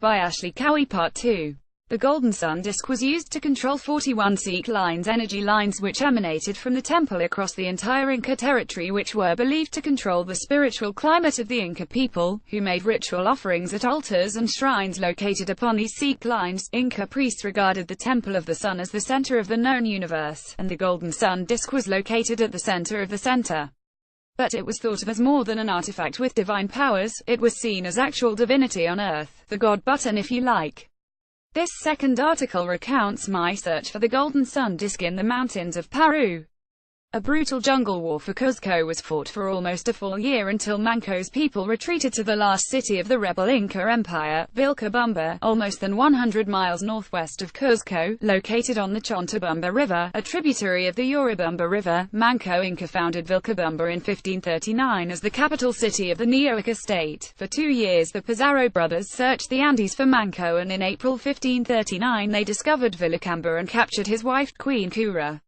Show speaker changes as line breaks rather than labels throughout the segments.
By Ashley Cowie Part 2. The Golden Sun Disk was used to control 41 ceke lines, energy lines which emanated from the temple across the entire Inca territory, which were believed to control the spiritual climate of the Inca people, who made ritual offerings at altars and shrines located upon these ceke lines. Inca priests regarded the Temple of the Sun as the center of the known universe, and the Golden Sun Disk was located at the center of the center. But it was thought of as more than an artifact with divine powers. It was seen as actual divinity on Earth, the God button if you like. This second article recounts my search for the Golden Sun Disk in the mountains of Peru. A brutal jungle war for Cuzco was fought for almost a full year until Manco's people retreated to the last city of the rebel Inca Empire, Vilcabamba, almost 100 miles northwest of Cuzco, located on the Chontabamba River, a tributary of the Urubamba River. Manco Inca founded Vilcabamba in 1539 as the capital city of the Neo-Inca state. For 2 years the Pizarro brothers searched the Andes for Manco, and in April 1539 they discovered Vilcabamba and captured his wife, Queen Cura.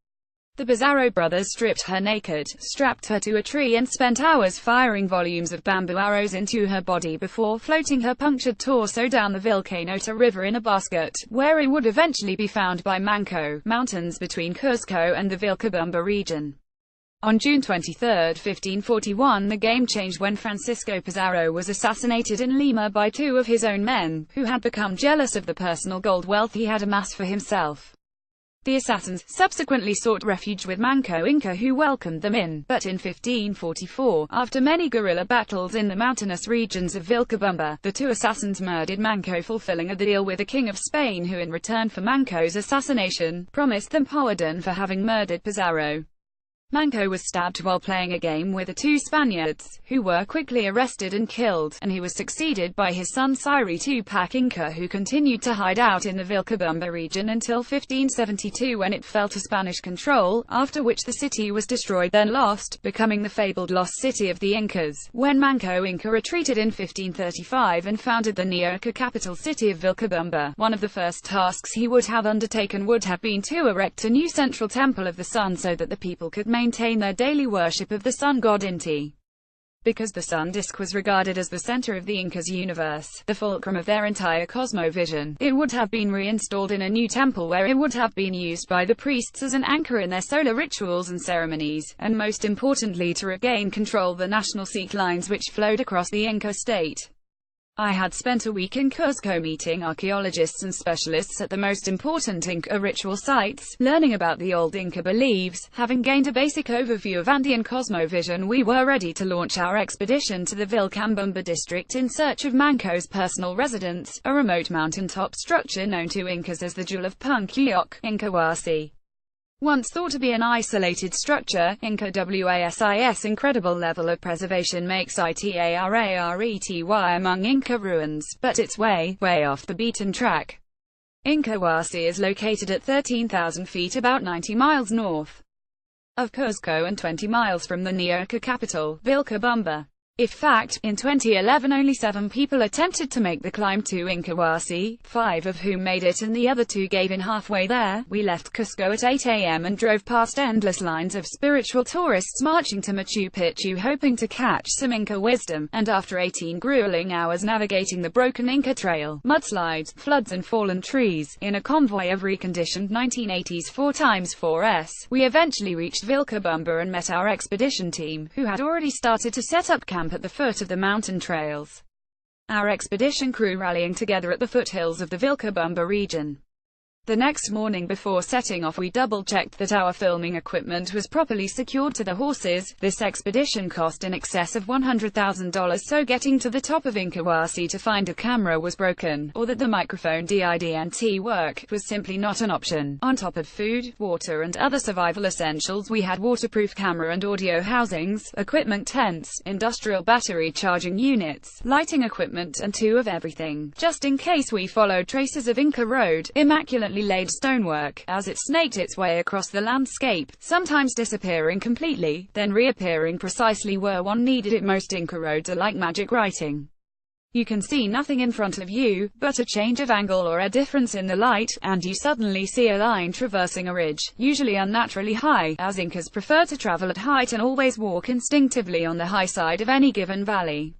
The Pizarro brothers stripped her naked, strapped her to a tree and spent hours firing volumes of bamboo arrows into her body before floating her punctured torso down the Vilcanota River in a basket, where it would eventually be found by Manco, mountains between Cuzco and the Vilcabamba region. On June 23, 1541, the game changed when Francisco Pizarro was assassinated in Lima by 2 of his own men, who had become jealous of the personal gold wealth he had amassed for himself. The assassins subsequently sought refuge with Manco Inca, who welcomed them in, but in 1544, after many guerrilla battles in the mountainous regions of Vilcabamba, the 2 assassins murdered Manco, fulfilling a deal with the King of Spain, who in return for Manco's assassination, promised them pardon for having murdered Pizarro. Manco was stabbed while playing a game with the 2 Spaniards, who were quickly arrested and killed, and he was succeeded by his son Siri Tupac Inca, who continued to hide out in the Vilcabamba region until 1572, when it fell to Spanish control, after which the city was destroyed then lost, becoming the fabled lost city of the Incas. When Manco Inca retreated in 1535 and founded the Neo-Inca capital city of Vilcabamba, one of the first tasks he would have undertaken would have been to erect a new central temple of the sun so that the people could maintain their daily worship of the sun god Inti. Because the sun disk was regarded as the center of the Incas' universe, the fulcrum of their entire cosmovision, it would have been reinstalled in a new temple where it would have been used by the priests as an anchor in their solar rituals and ceremonies, and most importantly to regain control the national ceke lines which flowed across the Inca state. I had spent a week in Cuzco meeting archaeologists and specialists at the most important Inca ritual sites, learning about the old Inca beliefs. Having gained a basic overview of Andean cosmovision, we were ready to launch our expedition to the Vilcabamba district in search of Manco's personal residence, a remote mountaintop structure known to Incas as the Jewel of Punkyok, Inca Wasi. Once thought to be an isolated structure, Inca Wasis' incredible level of preservation makes it rarity among Inca ruins, but it's way off the beaten track. Inca Wasi is located at 13,000 feet, about 90 miles north of Cuzco and 20 miles from the Neo-Inca capital, Vilcabamba. In fact, in 2011 only 7 people attempted to make the climb to Inca Wasi, 5 of whom made it and the other 2 gave in halfway there. We left Cuzco at 8 a.m. and drove past endless lines of spiritual tourists marching to Machu Picchu hoping to catch some Inca wisdom, and after 18 grueling hours navigating the broken Inca Trail, mudslides, floods and fallen trees, in a convoy of reconditioned 1980s 4x4s, we eventually reached Vilcabamba and met our expedition team, who had already started to set up camp at the foot of the mountain trails. Our expedition crew rallying together at the foothills of the Vilcabamba region. The next morning before setting off we double-checked that our filming equipment was properly secured to the horses. This expedition cost in excess of $100,000, so getting to the top of Inca Wasi to find a camera was broken, or that the microphone didn't work, was simply not an option. On top of food, water and other survival essentials, we had waterproof camera and audio housings, equipment tents, industrial battery charging units, lighting equipment and 2 of everything, just in case we followed traces of Inca road, immaculately laid stonework, as it snaked its way across the landscape, sometimes disappearing completely, then reappearing precisely where one needed it most. Inca roads are like magic writing. You can see nothing in front of you, but a change of angle or a difference in the light, and you suddenly see a line traversing a ridge, usually unnaturally high, as Incas prefer to travel at height and always walk instinctively on the high side of any given valley.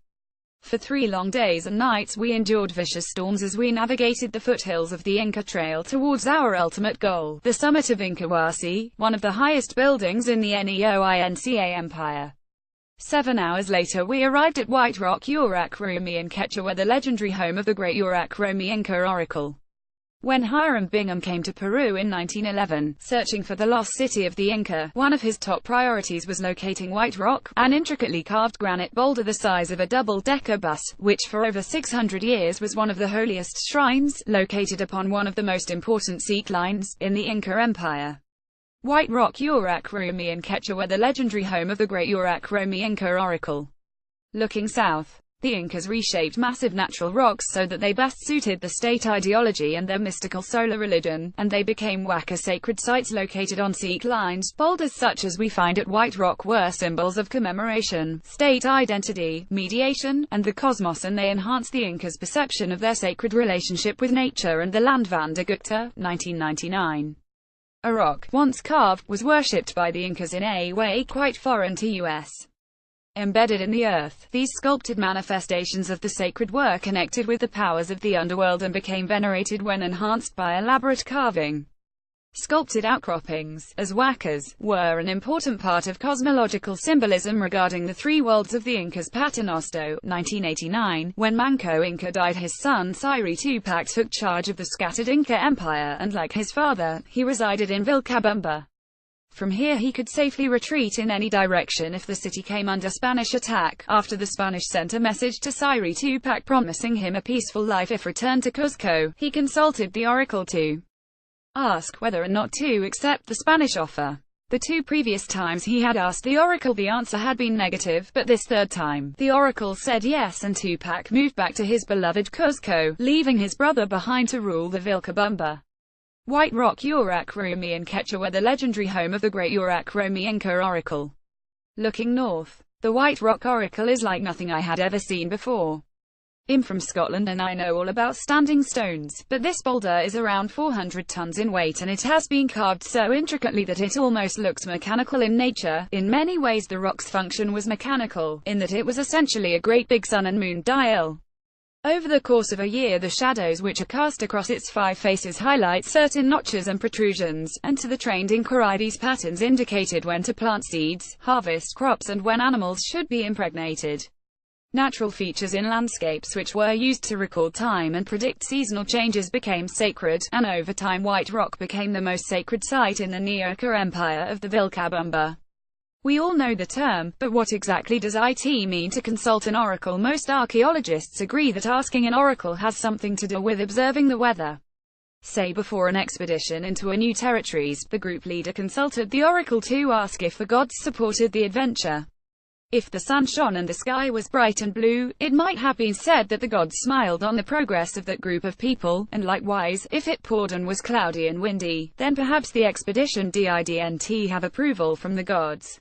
For 3 long days and nights we endured vicious storms as we navigated the foothills of the Inca Trail towards our ultimate goal, the summit of Incahuasi, one of the highest buildings in the Neoinca Empire. 7 hours later we arrived at White Rock, Urak Rumi in Quechua, the legendary home of the great Urak Rumi Inca oracle. When Hiram Bingham came to Peru in 1911, searching for the lost city of the Inca, one of his top priorities was locating White Rock, an intricately carved granite boulder the size of a double-decker bus, which for over 600 years was one of the holiest shrines, located upon one of the most important ceke lines in the Inca Empire. White Rock, Urak Rumi in Quechua, the legendary home of the great Urak Rumi Inca oracle. Looking south, the Incas reshaped massive natural rocks so that they best suited the state ideology and their mystical solar religion, and they became Waka sacred sites located on ceke lines. Boulders such as we find at White Rock were symbols of commemoration, state identity, mediation, and the cosmos, and they enhanced the Incas' perception of their sacred relationship with nature and the land. Vandagupta, 1999. A rock, once carved, was worshipped by the Incas in a way quite foreign to us. Embedded in the earth, these sculpted manifestations of the sacred were connected with the powers of the underworld and became venerated when enhanced by elaborate carving. Sculpted outcroppings, as wakas, were an important part of cosmological symbolism regarding the 3 worlds of the Incas. Paternoster, 1989. When Manco Inca died, his son Sayri Tupac took charge of the scattered Inca Empire, and like his father, he resided in Vilcabamba. From here he could safely retreat in any direction if the city came under Spanish attack. After the Spanish sent a message to Sayri Tupac promising him a peaceful life if returned to Cuzco, he consulted the oracle to ask whether or not to accept the Spanish offer. The 2 previous times he had asked the oracle, the answer had been negative, but this 3rd time, the oracle said yes, and Tupac moved back to his beloved Cuzco, leaving his brother behind to rule the Vilcabamba. White Rock, Urak Rumi in Quechua, the legendary home of the great Urak Rumi Inca oracle. Looking north, the White Rock oracle is like nothing I had ever seen before. I'm from Scotland and I know all about standing stones, but this boulder is around 400 tons in weight and it has been carved so intricately that it almost looks mechanical in nature. In many ways the rock's function was mechanical, in that it was essentially a great big sun and moon dial. Over the course of a year the shadows which are cast across its 5 faces highlight certain notches and protrusions, and to the trained Inca eye these patterns indicated when to plant seeds, harvest crops and when animals should be impregnated. Natural features in landscapes which were used to record time and predict seasonal changes became sacred, and over time White Rock became the most sacred site in the Neoinca Empire of the Vilcabamba. We all know the term, but what exactly does it mean to consult an oracle? Most archaeologists agree that asking an oracle has something to do with observing the weather. Say before an expedition into a new territories, the group leader consulted the oracle to ask if the gods supported the adventure. If the sun shone and the sky was bright and blue, it might have been said that the gods smiled on the progress of that group of people, and likewise, if it poured and was cloudy and windy, then perhaps the expedition didn't have approval from the gods.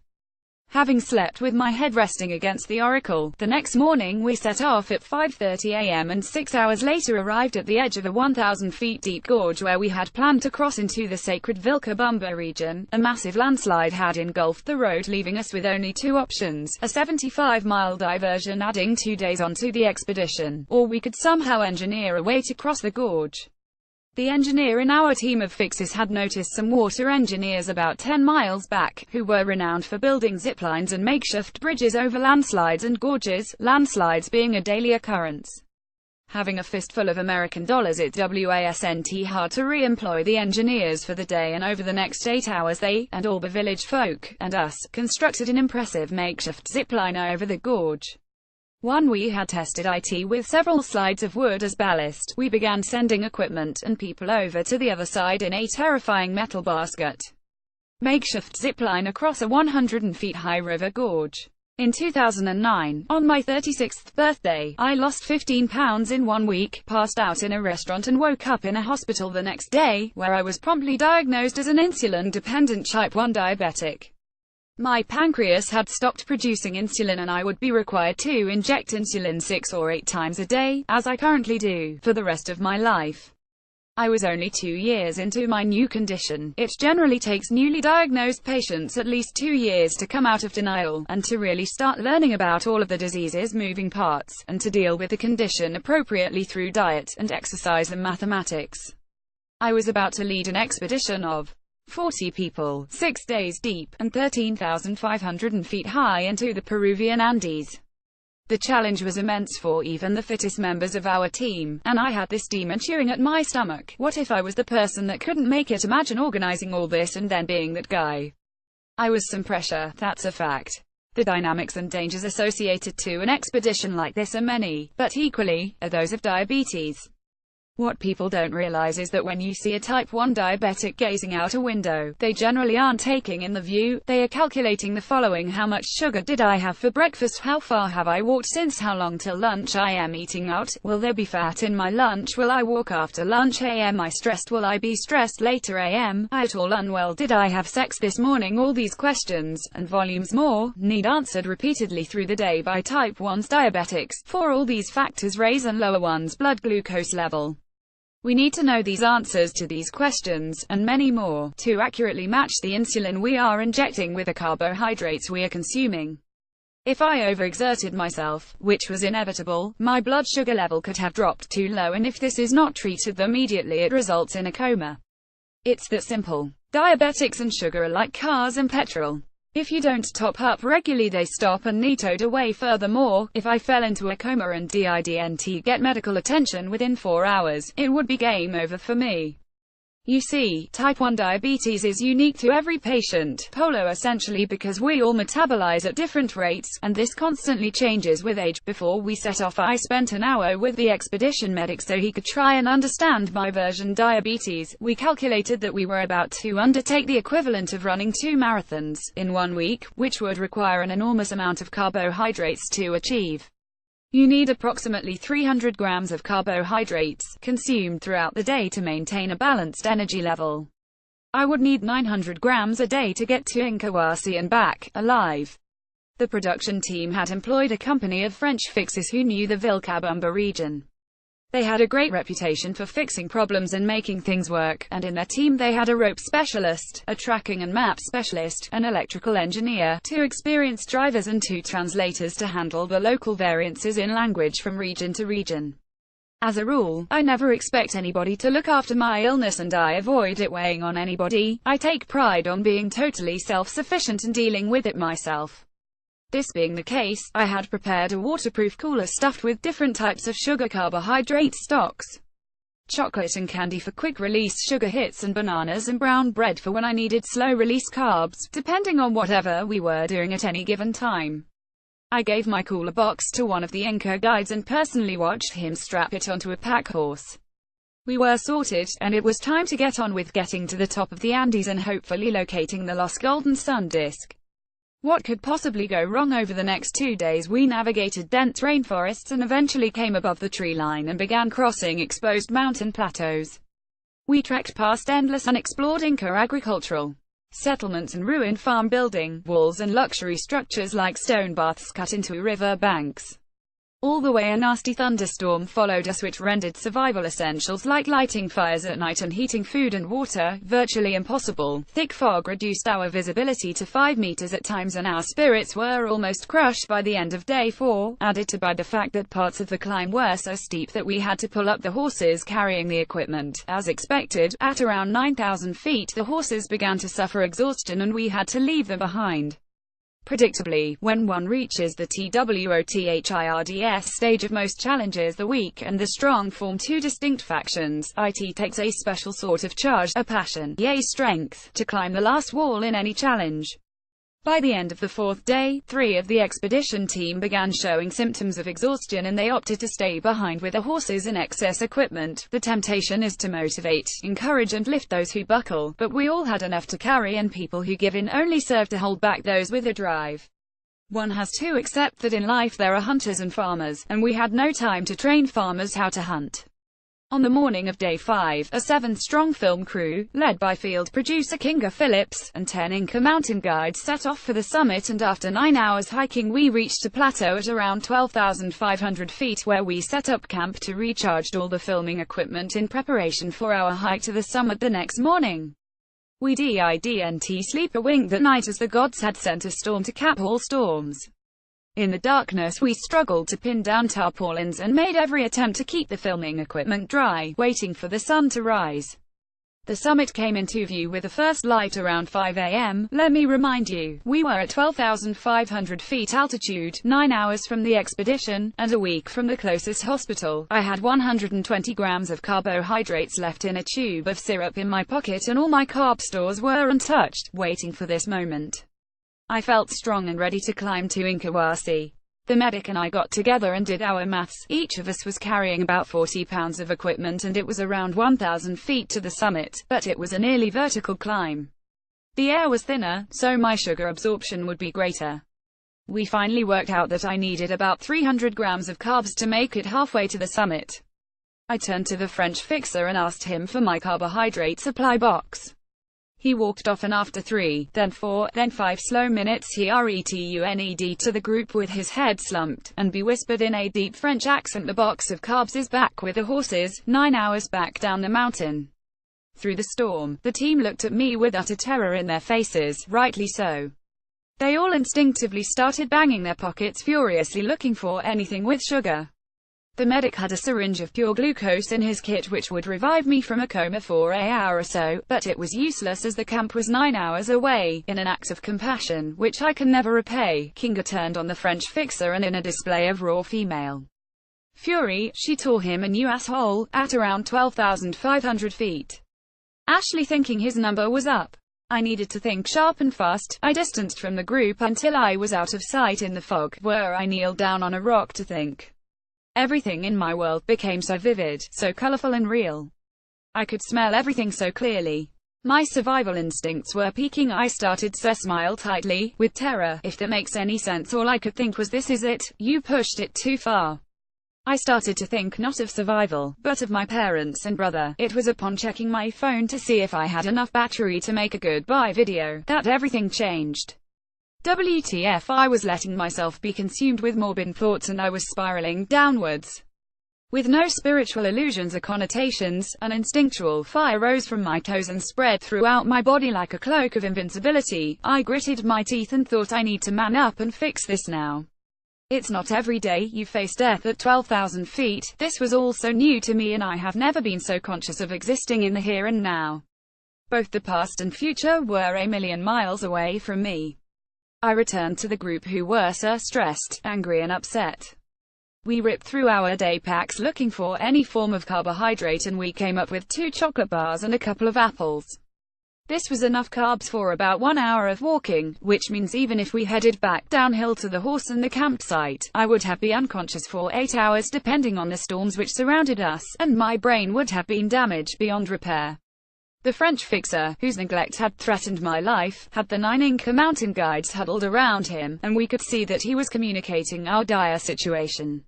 Having slept with my head resting against the oracle, the next morning we set off at 5:30 a.m. and 6 hours later arrived at the edge of a 1,000 feet deep gorge where we had planned to cross into the sacred Vilcabamba region. A massive landslide had engulfed the road, leaving us with only 2 options: a 75-mile diversion adding 2 days onto the expedition, or we could somehow engineer a way to cross the gorge. The engineer in our team of fixers had noticed some water engineers about 10 miles back, who were renowned for building ziplines and makeshift bridges over landslides and gorges, landslides being a daily occurrence. Having a fistful of American dollars, it wasn't hard to re-employ the engineers for the day, and over the next 8 hours they, and all the village folk, and us, constructed an impressive makeshift zipline over the gorge. One we had tested it with several slides of wood as ballast. We began sending equipment and people over to the other side in a terrifying metal basket. Makeshift zipline across a 100 feet high river gorge. In 2009, on my 36th birthday, I lost 15 pounds in 1 week, passed out in a restaurant and woke up in a hospital the next day, where I was promptly diagnosed as an insulin-dependent type 1 diabetic. My pancreas had stopped producing insulin and I would be required to inject insulin 6 or 8 times a day, as I currently do, for the rest of my life. I was only 2 years into my new condition. It generally takes newly diagnosed patients at least 2 years to come out of denial, and to really start learning about all of the disease's moving parts, and to deal with the condition appropriately through diet, and exercise and mathematics. I was about to lead an expedition of 40 people, 6 days deep, and 13,500 feet high into the Peruvian Andes. The challenge was immense for even the fittest members of our team, and I had this demon chewing at my stomach. What if I was the person that couldn't make it? Imagine organizing all this and then being that guy. I was some pressure, that's a fact. The dynamics and dangers associated to an expedition like this are many, but equally, are those of diabetes. What people don't realize is that when you see a type 1 diabetic gazing out a window, they generally aren't taking in the view, they are calculating the following: how much sugar did I have for breakfast, how far have I walked since, how long till lunch, I am eating out, will there be fat in my lunch, will I walk after lunch, am I stressed, will I be stressed later, am I at all unwell, did I have sex this morning? All these questions, and volumes more, need answered repeatedly through the day by type 1's diabetics, for all these factors raise and lower one's blood glucose level. We need to know these answers to these questions, and many more, to accurately match the insulin we are injecting with the carbohydrates we are consuming. If I overexerted myself, which was inevitable, my blood sugar level could have dropped too low, and if this is not treated immediately, it results in a coma. It's that simple. Diabetics and sugar are like cars and petrol. If you don't top up regularly, they stop and need towed away. Furthermore, if I fell into a coma and didn't get medical attention within 4 hours, it would be game over for me. You see, type 1 diabetes is unique to every patient, essentially because we all metabolize at different rates, and this constantly changes with age. Before we set off, I spent an hour with the expedition medic so he could try and understand my version diabetes. We calculated that we were about to undertake the equivalent of running 2 marathons in 1 week, which would require an enormous amount of carbohydrates to achieve. You need approximately 300 grams of carbohydrates, consumed throughout the day, to maintain a balanced energy level. I would need 900 grams a day to get to Inca and back, alive. The production team had employed a company of French fixers who knew the Vilcabamba region. They had a great reputation for fixing problems and making things work, and in their team they had a rope specialist, a tracking and map specialist, an electrical engineer, 2 experienced drivers and 2 translators to handle the local variances in language from region to region. As a rule, I never expect anybody to look after my illness, and I avoid it weighing on anybody. I take pride on being totally self-sufficient and dealing with it myself. This being the case, I had prepared a waterproof cooler stuffed with different types of sugar carbohydrate stocks. Chocolate and candy for quick-release sugar hits, and bananas and brown bread for when I needed slow-release carbs, depending on whatever we were doing at any given time. I gave my cooler box to one of the Inca guides and personally watched him strap it onto a pack horse. We were sorted, and it was time to get on with getting to the top of the Andes and hopefully locating the lost golden sun disk. What could possibly go wrong? Over the next 2 days we navigated dense rainforests and eventually came above the tree line and began crossing exposed mountain plateaus. We trekked past endless unexplored Inca agricultural settlements and ruined farm building walls and luxury structures like stone baths cut into river banks. All the way a nasty thunderstorm followed us, which rendered survival essentials like lighting fires at night and heating food and water virtually impossible. Thick fog reduced our visibility to 5 meters at times, and our spirits were almost crushed by the end of day 4, added to by the fact that parts of the climb were so steep that we had to pull up the horses carrying the equipment. As expected, at around 9,000 feet the horses began to suffer exhaustion and we had to leave them behind. Predictably, when one reaches the TWOTHIRDS stage of most challenges, the weak and the strong form 2 distinct factions. It takes a special sort of charge, a passion, yea strength, to climb the last wall in any challenge. By the end of the 4th day, 3 of the expedition team began showing symptoms of exhaustion and they opted to stay behind with the horses and excess equipment. The temptation is to motivate, encourage and lift those who buckle, but we all had enough to carry, and people who give in only serve to hold back those with a drive. One has to accept that in life there are hunters and farmers, and we had no time to train farmers how to hunt. On the morning of day 5, a 7-strong film crew, led by field producer Inca Phillips, and 10 Inca mountain guides set off for the summit, and after 9 hours hiking we reached a plateau at around 12,500 feet where we set up camp to recharge all the filming equipment in preparation for our hike to the summit the next morning. We didn't sleep a wink that night as the gods had sent a storm to cap all storms. In the darkness we struggled to pin down tarpaulins and made every attempt to keep the filming equipment dry, waiting for the sun to rise. The summit came into view with the first light around 5 a.m. Let me remind you, we were at 12,500 feet altitude, 9 hours from the expedition, and a week from the closest hospital. I had 120 grams of carbohydrates left in a tube of syrup in my pocket and all my carb stores were untouched, waiting for this moment. I felt strong and ready to climb to Inca. The medic and I got together and did our maths. Each of us was carrying about 40 pounds of equipment and it was around 1,000 feet to the summit, but it was a nearly vertical climb. The air was thinner, so my sugar absorption would be greater. We finally worked out that I needed about 300 grams of carbs to make it halfway to the summit. I turned to the French fixer and asked him for my carbohydrate supply box. He walked off and after 3, then 4, then 5 slow minutes he returned to the group with his head slumped, and whispered in a deep French accent, "The box of carbs is back with the horses, 9 hours back down the mountain." Through the storm, the team looked at me with utter terror in their faces, rightly so. They all instinctively started banging their pockets furiously looking for anything with sugar. The medic had a syringe of pure glucose in his kit which would revive me from a coma for an hour or so, but it was useless as the camp was 9 hours away. In an act of compassion, which I can never repay, Inca turned on the French fixer and in a display of raw female fury, she tore him a new asshole, at around 12,500 feet. Ashley thinking his number was up. I needed to think sharp and fast. I distanced from the group until I was out of sight in the fog, where I kneeled down on a rock to think. Everything in my world became so vivid, so colorful and real. I could smell everything so clearly. My survival instincts were peaking. I started to smile tightly, with terror. If that makes any sense, all I could think was, this is it, you pushed it too far. I started to think not of survival, but of my parents and brother. It was upon checking my phone to see if I had enough battery to make a goodbye video, that everything changed. WTF, I was letting myself be consumed with morbid thoughts and I was spiraling downwards. With no spiritual illusions or connotations, an instinctual fire rose from my toes and spread throughout my body like a cloak of invincibility. I gritted my teeth and thought, I need to man up and fix this now. It's not every day you face death at 12,000 feet. This was all so new to me and I have never been so conscious of existing in the here and now. Both the past and future were a million miles away from me. I returned to the group who were so stressed, angry and upset. We ripped through our day packs looking for any form of carbohydrate and we came up with 2 chocolate bars and a couple of apples. This was enough carbs for about 1 hour of walking, which means even if we headed back downhill to the horse and the campsite, I would have been unconscious for 8 hours depending on the storms which surrounded us, and my brain would have been damaged beyond repair. The French fixer, whose neglect had threatened my life, had the 9 Inca mountain guides huddled around him, and we could see that he was communicating our dire situation.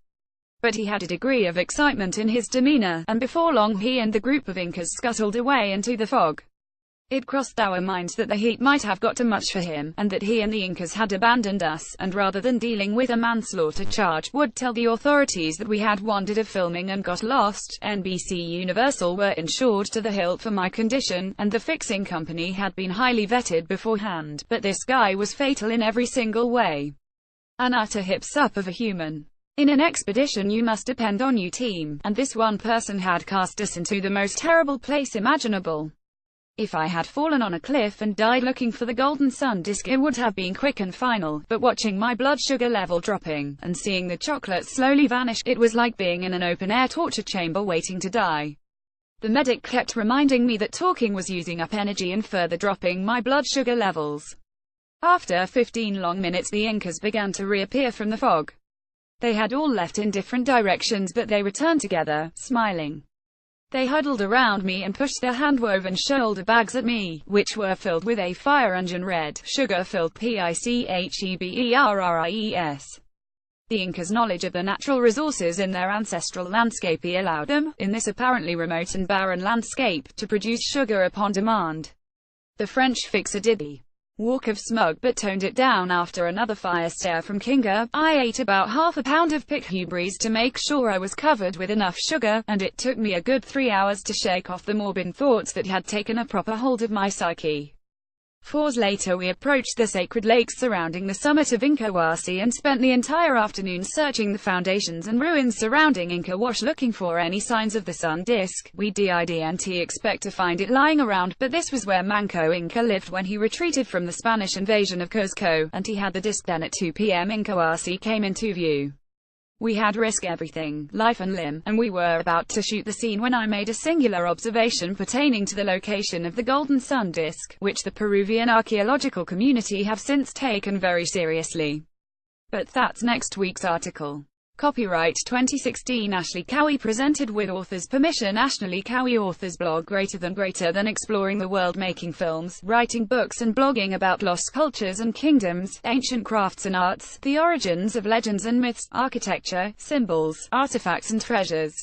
But he had a degree of excitement in his demeanor, and before long he and the group of Incas scuttled away into the fog. It crossed our minds that the heat might have got too much for him, and that he and the Incas had abandoned us, and rather than dealing with a manslaughter charge, would tell the authorities that we had wandered of filming and got lost. NBC Universal were insured to the hilt for my condition, and the fixing company had been highly vetted beforehand, but this guy was fatal in every single way. An utter hips-up of a human. In an expedition you must depend on your team, and this one person had cast us into the most terrible place imaginable. If I had fallen on a cliff and died looking for the golden sun disk, it would have been quick and final, but watching my blood sugar level dropping, and seeing the chocolate slowly vanish, it was like being in an open-air torture chamber waiting to die. The medic kept reminding me that talking was using up energy and further dropping my blood sugar levels. After 15 long minutes the Incas began to reappear from the fog. They had all left in different directions, but they returned together, smiling. They huddled around me and pushed their hand-woven shoulder bags at me, which were filled with a fire engine red, sugar-filled piceberries. The Incas' knowledge of the natural resources in their ancestral landscape allowed them, in this apparently remote and barren landscape, to produce sugar upon demand. The French fixer did the walk of smug but toned it down after another fire stare from Kinga. I ate about half a pound of pickhuebres to make sure I was covered with enough sugar, and it took me a good 3 hours to shake off the morbid thoughts that had taken a proper hold of my psyche. 4 hours later we approached the sacred lakes surrounding the summit of Incahuasi and spent the entire afternoon searching the foundations and ruins surrounding Inca Wash looking for any signs of the sun disk. We didn't expect to find it lying around, but this was where Manco Inca lived when he retreated from the Spanish invasion of Cuzco, and he had the disk. Then at 2 p.m. Incahuasi came into view. We had risked everything, life and limb, and we were about to shoot the scene when I made a singular observation pertaining to the location of the golden sun disk, which the Peruvian archaeological community have since taken very seriously. But that's next week's article. Copyright 2016 Ashley Cowie presented with author's permission. Ashley Cowie author's blog greater than exploring the world, making films, writing books and blogging about lost cultures and kingdoms, ancient crafts and arts, the origins of legends and myths, architecture, symbols, artifacts and treasures.